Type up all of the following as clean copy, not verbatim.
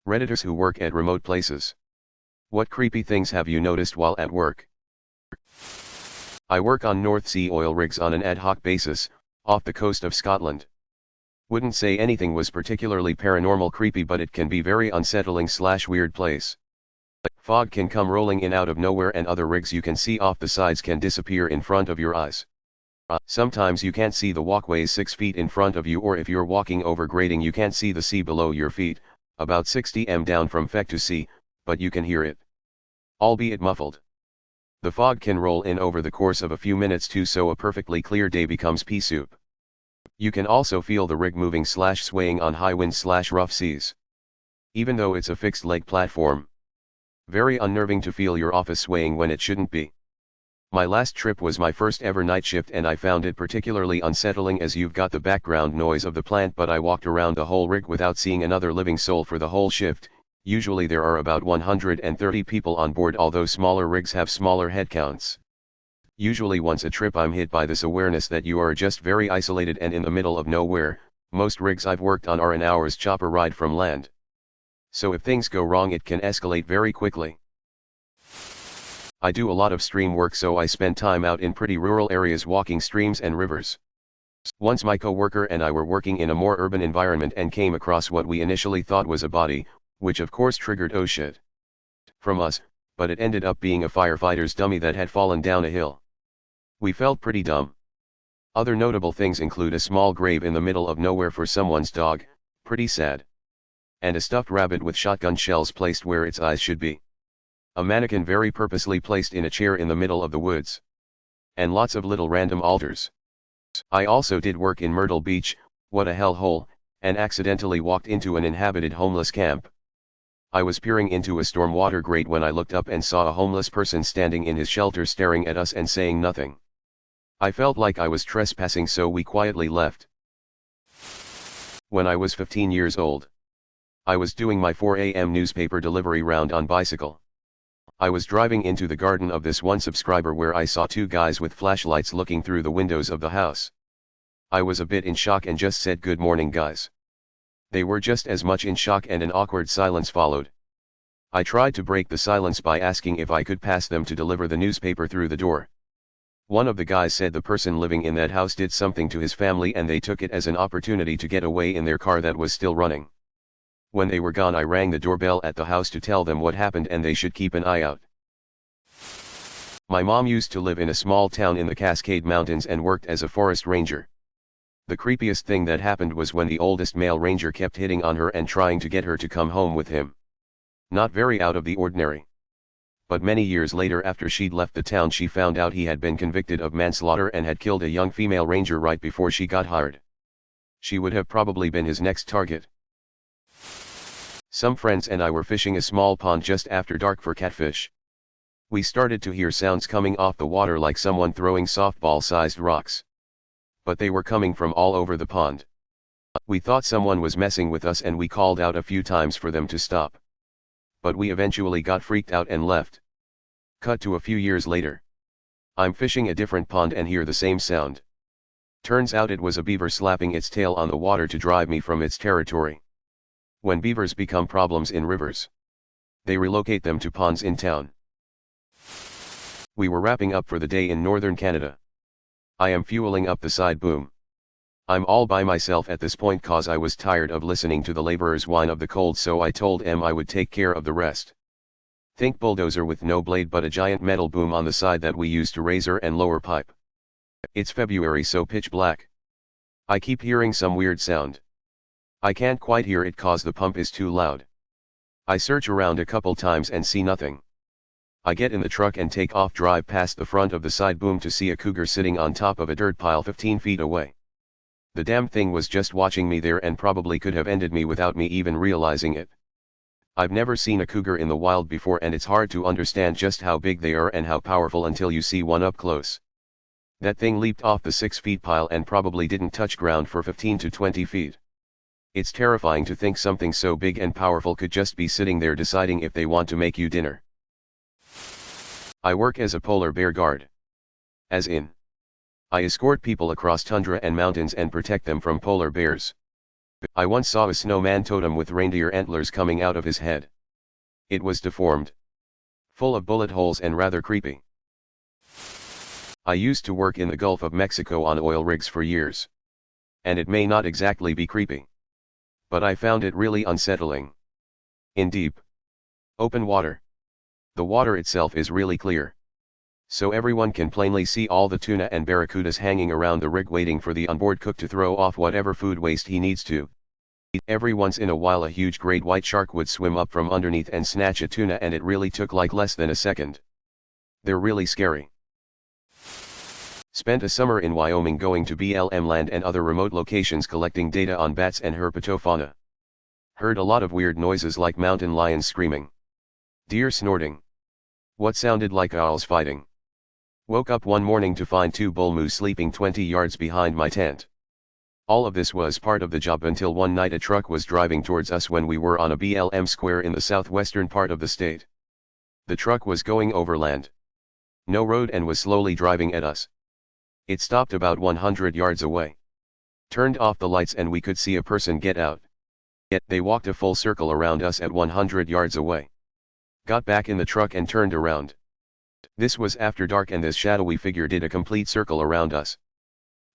Redditors who work at remote places. What creepy things have you noticed while at work? I work on North Sea oil rigs on an ad hoc basis, off the coast of Scotland. Wouldn't say anything was particularly paranormal creepy, but it can be very unsettling/weird place. Fog can come rolling in out of nowhere, and other rigs you can see off the sides can disappear in front of your eyes. Sometimes you can't see the walkways 6 feet in front of you, or if you're walking over grading you can't see the sea below your feet, about 60 m down from feck to sea, but you can hear it. Albeit muffled. The fog can roll in over the course of a few minutes too, so a perfectly clear day becomes pea soup. You can also feel the rig moving/swaying on high winds/rough seas. Even though it's a fixed leg platform. Very unnerving to feel your office swaying when it shouldn't be. My last trip was my first ever night shift, and I found it particularly unsettling as you've got the background noise of the plant, but I walked around the whole rig without seeing another living soul for the whole shift. Usually there are about 130 people on board, although smaller rigs have smaller headcounts. Usually once a trip I'm hit by this awareness that you are just very isolated and in the middle of nowhere. Most rigs I've worked on are an hour's chopper ride from land. So if things go wrong it can escalate very quickly. I do a lot of stream work, so I spend time out in pretty rural areas walking streams and rivers. Once my co-worker and I were working in a more urban environment and came across what we initially thought was a body, which of course triggered "oh shit" from us, but it ended up being a firefighter's dummy that had fallen down a hill. We felt pretty dumb. Other notable things include a small grave in the middle of nowhere for someone's dog, pretty sad. And a stuffed rabbit with shotgun shells placed where its eyes should be. A mannequin very purposely placed in a chair in the middle of the woods. And lots of little random altars. I also did work in Myrtle Beach, what a hellhole, and accidentally walked into an inhabited homeless camp. I was peering into a stormwater grate when I looked up and saw a homeless person standing in his shelter staring at us and saying nothing. I felt like I was trespassing, so we quietly left. When I was 15 years old, I was doing my 4 a.m. newspaper delivery round on bicycle. I was driving into the garden of this one subscriber where I saw 2 guys with flashlights looking through the windows of the house. I was a bit in shock and just said, "Good morning, guys." They were just as much in shock, and an awkward silence followed. I tried to break the silence by asking if I could pass them to deliver the newspaper through the door. One of the guys said the person living in that house did something to his family and they took it as an opportunity to get away in their car that was still running. When they were gone I rang the doorbell at the house to tell them what happened and they should keep an eye out. My mom used to live in a small town in the Cascade Mountains and worked as a forest ranger. The creepiest thing that happened was when the oldest male ranger kept hitting on her and trying to get her to come home with him. Not very out of the ordinary. But many years later, after she'd left the town, she found out he had been convicted of manslaughter and had killed a young female ranger right before she got hired. She would have probably been his next target. Some friends and I were fishing a small pond just after dark for catfish. We started to hear sounds coming off the water like someone throwing softball-sized rocks. But they were coming from all over the pond. We thought someone was messing with us and we called out a few times for them to stop. But we eventually got freaked out and left. Cut to a few years later. I'm fishing a different pond and hear the same sound. Turns out it was a beaver slapping its tail on the water to drive me from its territory. When beavers become problems in rivers, they relocate them to ponds in town. We were wrapping up for the day in northern Canada. I am fueling up the side boom. I'm all by myself at this point cause I was tired of listening to the laborers whine of the cold, so I told em I would take care of the rest. Think bulldozer with no blade but a giant metal boom on the side that we use to razor and lower pipe. It's February, so pitch black. I keep hearing some weird sound. I can't quite hear it cause the pump is too loud. I search around a couple times and see nothing. I get in the truck and take off, drive past the front of the side boom to see a cougar sitting on top of a dirt pile 15 feet away. The damn thing was just watching me there and probably could have ended me without me even realizing it. I've never seen a cougar in the wild before and it's hard to understand just how big they are and how powerful until you see one up close. That thing leaped off the 6 feet pile and probably didn't touch ground for 15 to 20 feet. It's terrifying to think something so big and powerful could just be sitting there deciding if they want to make you dinner. I work as a polar bear guard. As in, I escort people across tundra and mountains and protect them from polar bears. I once saw a snowman totem with reindeer antlers coming out of his head. It was deformed, full of bullet holes and rather creepy. I used to work in the Gulf of Mexico on oil rigs for years. And it may not exactly be creepy, but I found it really unsettling. In deep, open water, the water itself is really clear. So everyone can plainly see all the tuna and barracudas hanging around the rig waiting for the onboard cook to throw off whatever food waste he needs to. Every once in a while a huge great white shark would swim up from underneath and snatch a tuna, and it really took like less than a second. They're really scary. Spent a summer in Wyoming going to BLM land and other remote locations collecting data on bats and herpetofauna. Heard a lot of weird noises like mountain lions screaming, deer snorting, what sounded like owls fighting. Woke up one morning to find two bull moose sleeping 20 yards behind my tent. All of this was part of the job until one night a truck was driving towards us when we were on a BLM square in the southwestern part of the state. The truck was going overland, no road, and was slowly driving at us. It stopped about 100 yards away, turned off the lights, and we could see a person get out. Yet they walked a full circle around us at 100 yards away, got back in the truck and turned around. This was after dark, and this shadowy figure did a complete circle around us.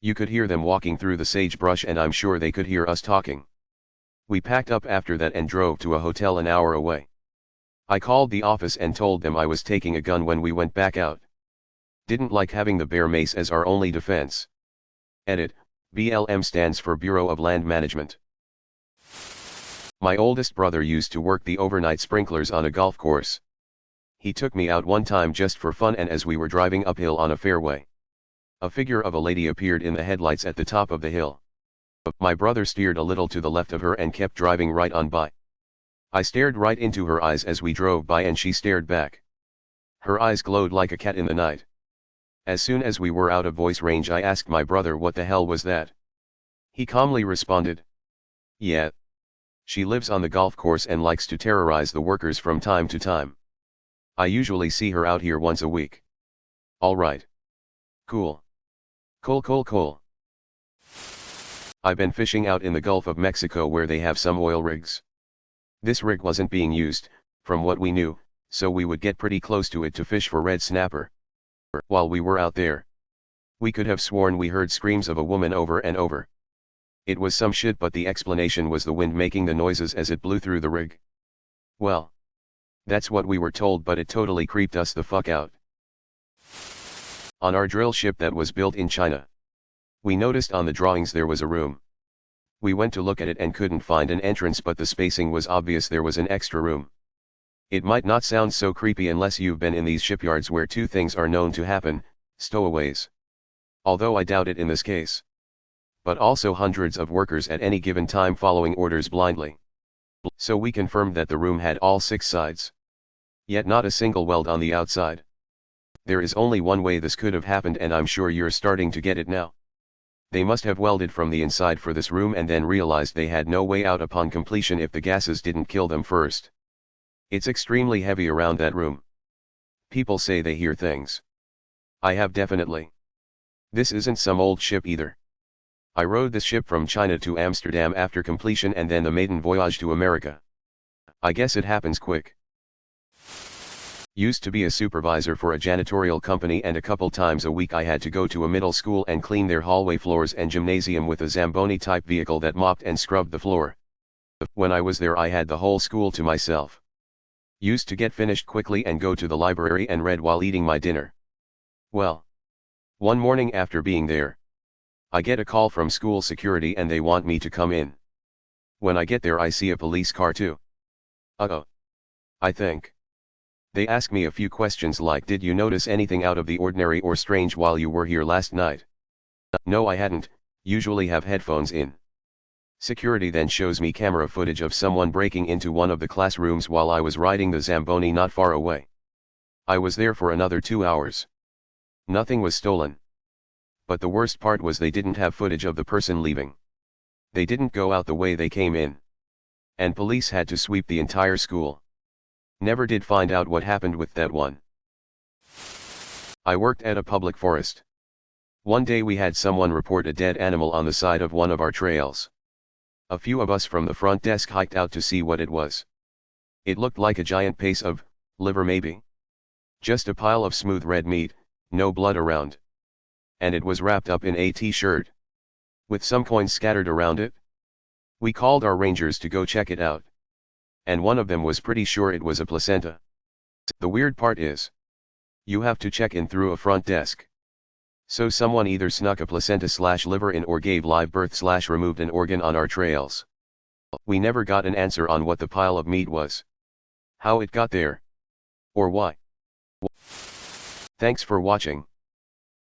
You could hear them walking through the sagebrush, and I'm sure they could hear us talking. We packed up after that and drove to a hotel an hour away. I called the office and told them I was taking a gun when we went back out. Didn't like having the bear mace as our only defense. Edit, BLM stands for Bureau of Land Management. My oldest brother used to work the overnight sprinklers on a golf course. He took me out one time just for fun, and as we were driving uphill on a fairway, a figure of a lady appeared in the headlights at the top of the hill. My brother steered a little to the left of her and kept driving right on by. I stared right into her eyes as we drove by, and she stared back. Her eyes glowed like a cat in the night. As soon as we were out of voice range, I asked my brother what the hell was that. He calmly responded, "Yeah, she lives on the golf course and likes to terrorize the workers from time to time. I usually see her out here once a week." All right. Cool. Cool. I've been fishing out in the Gulf of Mexico where they have some oil rigs. This rig wasn't being used, from what we knew, so we would get pretty close to it to fish for red snapper. While we were out there, we could have sworn we heard screams of a woman over and over. It was some shit, but the explanation was the wind making the noises as it blew through the rig. Well, that's what we were told, but it totally creeped us the fuck out. On our drill ship that was built in China, we noticed on the drawings there was a room. We went to look at it and couldn't find an entrance, but the spacing was obvious there was an extra room. It might not sound so creepy unless you've been in these shipyards where two things are known to happen: stowaways. Although I doubt it in this case. But also hundreds of workers at any given time following orders blindly. So we confirmed that the room had all 6 sides. Yet not a single weld on the outside. There is only one way this could have happened, and I'm sure you're starting to get it now. They must have welded from the inside for this room and then realized they had no way out upon completion if the gases didn't kill them first. It's extremely heavy around that room. People say they hear things. I have definitely. This isn't some old ship either. I rode this ship from China to Amsterdam after completion and then the maiden voyage to America. I guess it happens quick. Used to be a supervisor for a janitorial company, and a couple times a week I had to go to a middle school and clean their hallway floors and gymnasium with a Zamboni type vehicle that mopped and scrubbed the floor. When I was there I had the whole school to myself. Used to get finished quickly and go to the library and read while eating my dinner. Well, one morning after being there, I get a call from school security and they want me to come in. When I get there I see a police car too. Uh-oh. I think. They ask me a few questions like, did you notice anything out of the ordinary or strange while you were here last night? No, I hadn't, usually have headphones in. Security then shows me camera footage of someone breaking into one of the classrooms while I was riding the Zamboni not far away. I was there for another 2 hours. Nothing was stolen. But the worst part was they didn't have footage of the person leaving. They didn't go out the way they came in. And police had to sweep the entire school. Never did find out what happened with that one. I worked at a public forest. One day we had someone report a dead animal on the side of one of our trails. A few of us from the front desk hiked out to see what it was. It looked like a giant piece of liver maybe. Just a pile of smooth red meat, no blood around. And it was wrapped up in a t-shirt, with some coins scattered around it. We called our rangers to go check it out. And one of them was pretty sure it was a placenta. The weird part is, you have to check in through a front desk. So someone either snuck a placenta/liver in or gave live birth/removed an organ on our trails. We never got an answer on what the pile of meat was, how it got there, or why. Thanks for watching.